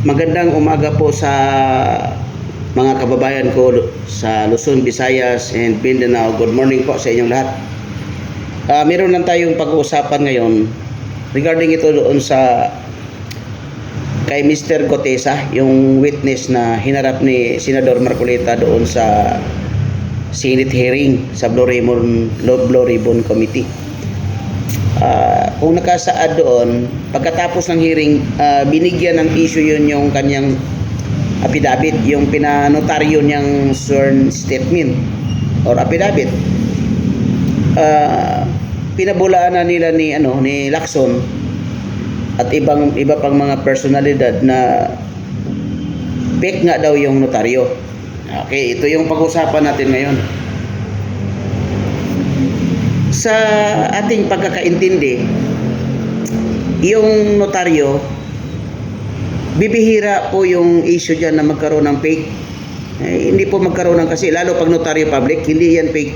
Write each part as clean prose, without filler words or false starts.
Magandang umaga po sa mga kababayan ko sa Luzon, Visayas, and Mindanao. Good morning po sa inyong lahat. Meron lang tayong pag-uusapan ngayon regarding ito doon sa kay Mr. Gotesa, yung witness na hinarap ni Senador Marcolita doon sa Senate hearing sa Blue Ribbon Committee. Kung nakasaad doon, pagkatapos ng hearing, binigyan ng issue yun yung kanyang affidavit, yung pinanotaryo niyang sworn statement or affidavit. Pinabulaan na nila ni Lacson at iba pang mga personalidad na fake nga daw yung notaryo. Okay, ito yung pag-usapan natin ngayon. Sa ating pagkakaintindi, yung notaryo, bibihira po yung issue dyan na magkaroon ng fake. Hindi po magkaroon ng, kasi lalo pag notaryo public, hindi yan fake.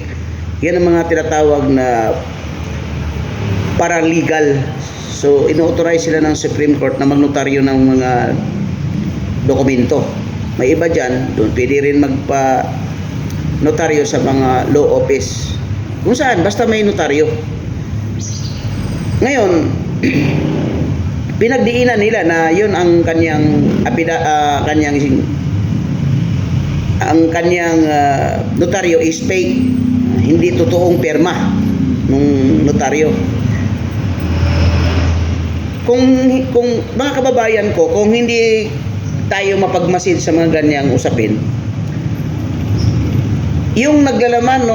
Yan ang mga tinatawag na paralegal. So, ino-authorize sila ng Supreme Court na magnotaryo ng mga dokumento. May iba dyan, doon pwede rin magpa-notaryo sa mga law office. Kung saan, basta may notaryo. Ngayon, pinagdiinan nila na yun ang kanyang notaryo is fake. Hindi totoong perma ng notaryo. Kung mga kababayan ko, kung hindi tayo mapagmasid sa mga ganyang usapin, yung naglalaman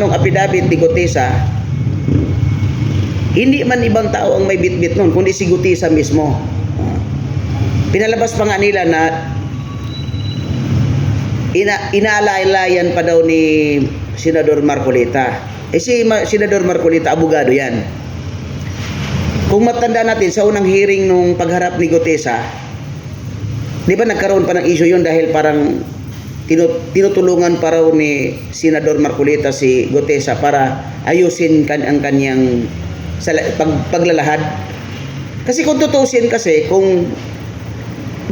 ng affidavit ni Gotesa, hindi man ibang tao ang may bitbit nun, kundi si Gotesa mismo. Pinalabas pa nga nila na inaalalayan pa daw ni Senador Marcolita. Si Senador Marcolita, abogado yan. Kung matanda natin sa unang hearing nung pagharap ni Gotesa, di ba nagkaroon pa ng issue yun dahil parang tinutulungan pa raw ni Senador Marcolita si Gotesa para ayusin ang kanyang paglalahad. Kasi kung tutusin, kung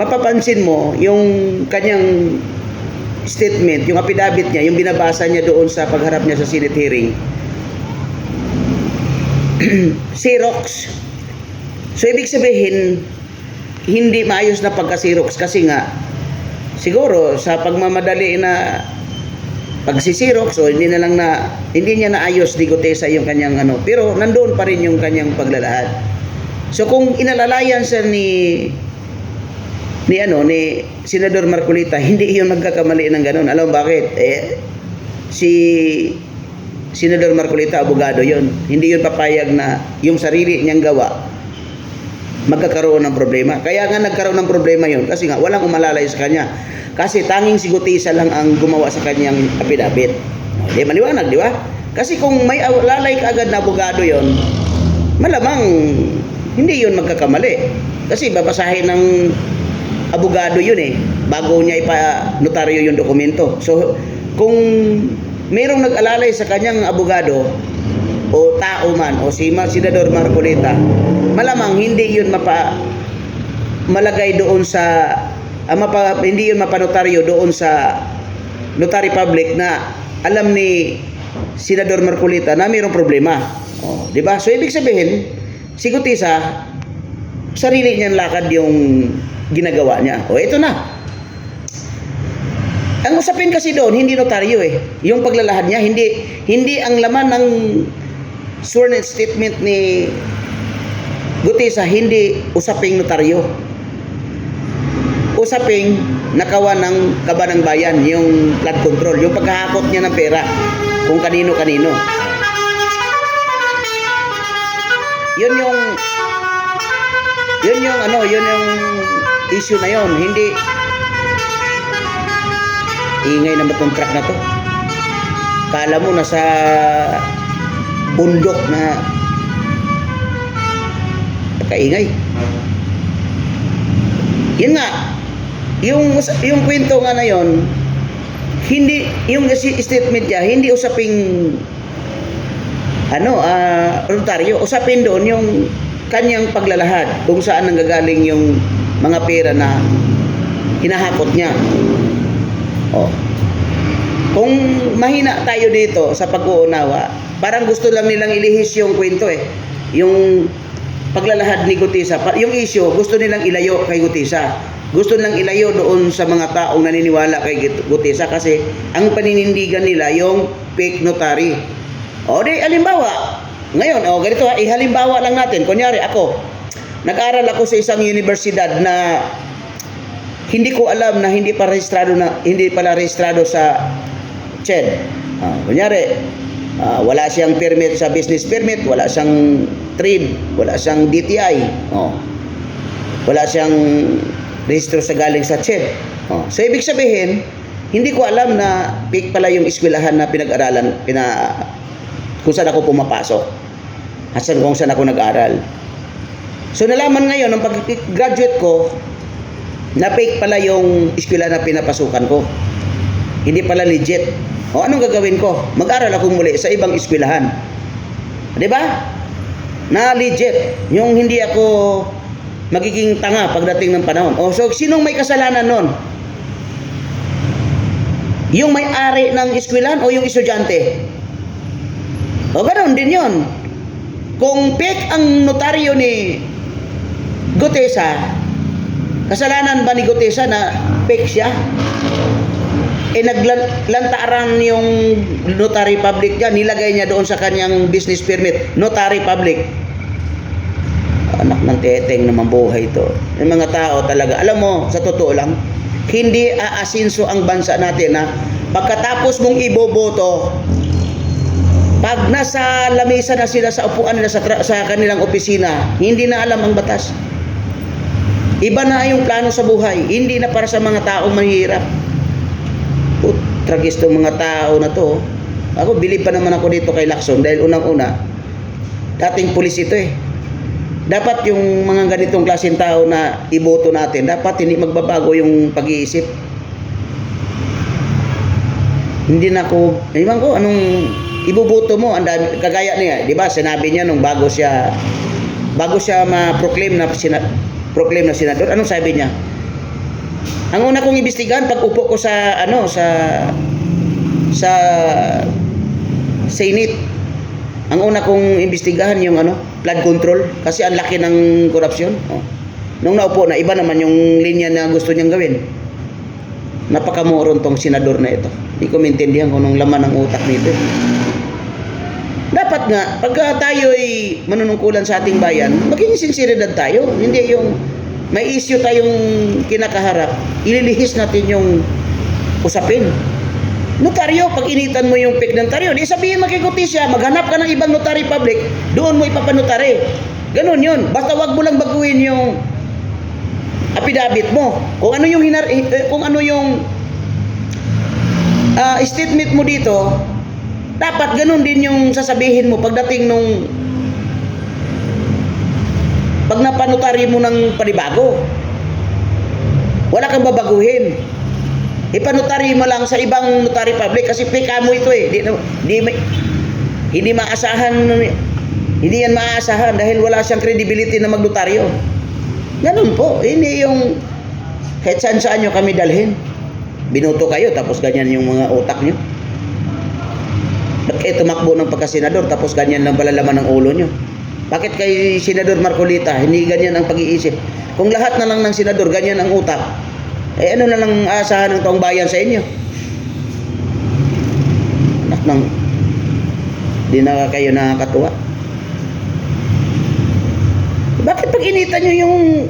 mapapansin mo yung kanyang statement, yung affidavit niya, yung binabasa niya doon sa pagharap niya sa Senate hearing, Xerox. So ibig sabihin, hindi maayos na pagka-Xerox kasi nga siguro sa pagmamadali na pagsi-Xerox o hindi niya naayos ni Gotesa yung kanyang pero nandoon pa rin yung kanyang paglalahad. So kung inalalayan siya ni Senador Marcolita, hindi yun magkakamali ng ganun. Alam mo bakit? Si Senador Marcolita, abogado yun. Hindi yun papayag na yung sarili niyang gawa magkakaroon ng problema. Kaya nga nagkaroon ng problema yun kasi nga walang umalalay sa kanya. Kasi tanging si Gotesa lang ang gumawa sa kanyang affidavit. Maliwanag, di ba? Kasi kung may lalay ka agad na abogado yun, malamang hindi yun magkakamali. Kasi babasahin ng abogado yun bago niya ipa-notaryo yung dokumento. So, kung mayroong nag-alalay sa kanyang abogado o tao man o si Senador Marcolita, malamang hindi yun malagay doon sa hindi yun mapanotaryo doon sa notary public na alam ni Senador Marcolita na mayroong problema. Di ba? So ibig sabihin, si Gotesa sarili niyang lakad yung ginagawa niya. Ito na. Ang usapin kasi doon, hindi notaryo Yung paglalahad niya, hindi ang laman ng sworn statement ni Gotesa, hindi usaping notaryo. Usaping nakawa ng kaban ng bayan, yung flood control, yung pagkahakot niya ng pera kung kanino-kanino. Yun yung issue na yun. Hindi ingay na itong truck na to. Kala mo nasa bundok na kaingay. Yun nga, yung kwento nga na yun, hindi, yung statement niya, hindi usaping notaryo, usapin doon yung kanyang paglalahad kung saan nanggagaling yung mga pera na hinahakot niya. Oh. Kung mahina tayo dito sa pag-uunawa, parang gusto lang nilang ilihis yung kwento yung paglalahad ni Gutesa, yung issue, gusto nilang ilayo kay Gutesa. Gusto nilang ilayo doon sa mga taong naniniwala kay Gutesa kasi ang paninindigan nila yung fake notary. O di, halimbawa, ngayon, ganito ihalimbawa lang natin. Kunyari ako, nag-aral ako sa isang universidad na hindi ko alam na hindi pala rehistrado sa CHED. Kunyari, wala siyang permit sa business permit, wala siyang trade, wala siyang DTI, wala siyang rehistro sa galing sa CHED. So ibig sabihin, hindi ko alam na fake pala yung eskwelahan na pinag-aralan, kung saan ako pumapasok at kung saan ako nag-aral. So nalaman ngayon ng pag-graduate ko na fake pala yung eskwela na pinapasukan ko. Hindi pala legit. Anong gagawin ko? Mag-aral ako muli sa ibang eskwelahan. 'Di ba? Na legit. Yung hindi ako magiging tanga pagdating ng panahon. So sinong may kasalanan nun? Yung may-ari ng eskwelahan o yung estudyante? Ganoon din yun. Kung fake ang notaryo ni Gutesa, kasalanan ba ni Gutesa na fake siya? Naglantaran yung notary public niya, nilagay niya doon sa kanyang business permit, notary public. Anak ng teteng naman buhay ito. Yung mga tao talaga, alam mo, sa totoo lang, hindi aasinso ang bansa natin na pagkatapos mong iboboto, pag nasa lamesa na sila sa upuan nila sa kanilang opisina, hindi na alam ang batas. Iba na yung plano sa buhay, hindi na para sa mga taong mahihirap. Tragis tong mga tao na to. Ako, bilib pa naman ako dito kay Lacson dahil unang-una, dating pulis ito Dapat yung mga ganitong klaseng tao na iboto natin, dapat hindi magbabago yung pag-iisip. Hindi na ako, ewan ko, anong ibuboto mo, kagaya niya, di ba? Sinabi niya nung bago siya ma-proclaim na senador, anong sabi niya? Ang una kong imbestigahan pag upo ko sa Senate, ang una kong imbestigahan yung flood control kasi ang laki ng korupsyon. Nung naupo na, iba naman yung linya na gusto niyang gawin. Napakamoron tong senador na ito. Hindi ko maintindihan kung anong laman ng utak nito. Dapat nga, pagka tayo ay manunungkulan sa ating bayan, maging sinseridad tayo. Hindi yung may issue tayong kinakaharap, ililihis natin yung usapin. Notaryo, pag initan mo yung fake ng notaryo, di sabihin makikuti siya, maghanap ka ng ibang notary public, doon mo ipapanotary. Ganun yun. Basta wag mo lang baguhin yung affidavit mo. Kung ano yung statement mo dito, dapat ganun din yung sasabihin mo pagdating nung pag napanotary mo ng panibago. Wala kang babaguhin. Ipanotary mo lang sa ibang notary public kasi fake mo ito Hindi yan maaasahan dahil wala siyang credibility na magnotaryo. Ganun po. Hindi yung kahit saan nyo kami dalhin. Binoto kayo tapos ganyan yung mga utak nyo. Bakit tumakbo ng pagkasenador tapos ganyan lang pala laman ng ulo nyo? Bakit kay Senador Marcolita hindi ganyan ang pag-iisip? Kung lahat na lang ng senador ganyan ang utak, ano na lang aasahan ng taong bayan sa inyo? Anak ng di na kayo nakakatuwa. Bakit pag initan nyo yung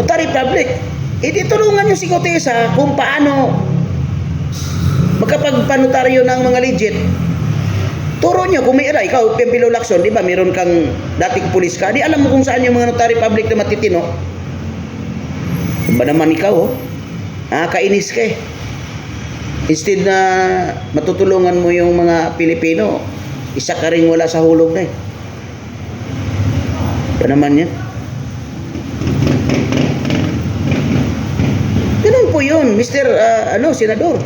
notary public, itutulungan nyo si Gutesa kung paano magkapagpanotaryo ng mga legit. Turo nyo, kung may ikaw, Pempilo Lacson, di ba, meron kang dating pulis ka, di alam mo kung saan yung mga notary public na matitino. Ba naman ikaw, kainis ka Instead na matutulungan mo yung mga Pilipino, isa ka rin wala sa hulog na Ba naman yan? Ganun po yun, Mr. Senador.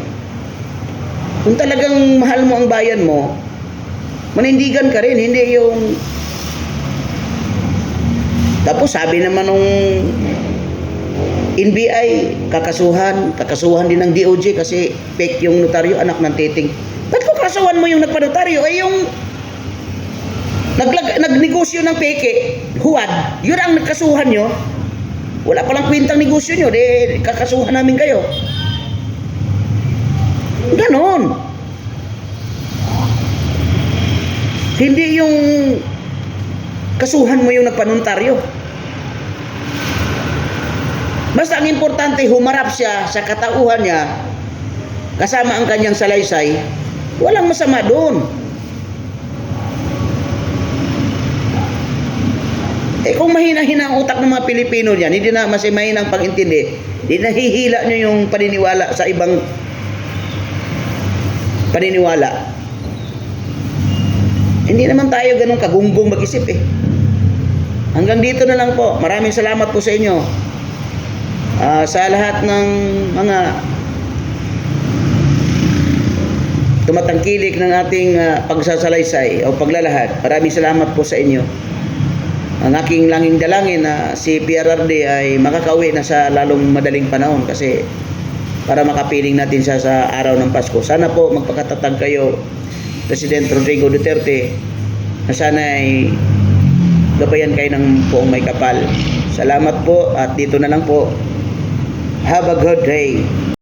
Kung talagang mahal mo ang bayan mo, manindigan ka rin, hindi yung Tapos sabi naman nung NBI, kakasuhan din ng DOJ kasi fake yung notaryo, anak ng titing. Ba't ko kasuhan mo yung nagpanotaryo? Eh yung nagnegosyo ng peke, huwad, yun ang nagkasuhan nyo. Wala palang kwentang negosyo nyo, de kakasuhan namin kayo. Ganon. Hindi yung kasuhan mo yung nagpanontaryo. Basta ang importante, humarap siya sa katauhan niya, kasama ang kanyang salaysay, walang masama doon. Eh kung mahina-hina ang utak ng mga Pilipino niyan, hindi na mas mahina ang pag-intindi, hindi nahihila nyo yung paniniwala sa ibang paniniwala. Hindi naman tayo ganun kagunggong mag-isip eh. Hanggang dito na lang po. Maraming salamat po sa inyo. Sa lahat ng mga tumatangkilik ng ating pagsasalaysay o paglalahad, maraming salamat po sa inyo. Ang aking langing dalangin na si PRRD ay makakauwi na sa lalong madaling panahon kasi para makapiling natin siya sa araw ng Pasko. Sana po magpakatatag kayo, President Rodrigo Duterte, na sana ay gabayan kayo ng buong may kapal. Salamat po at dito na lang po. Have a good day.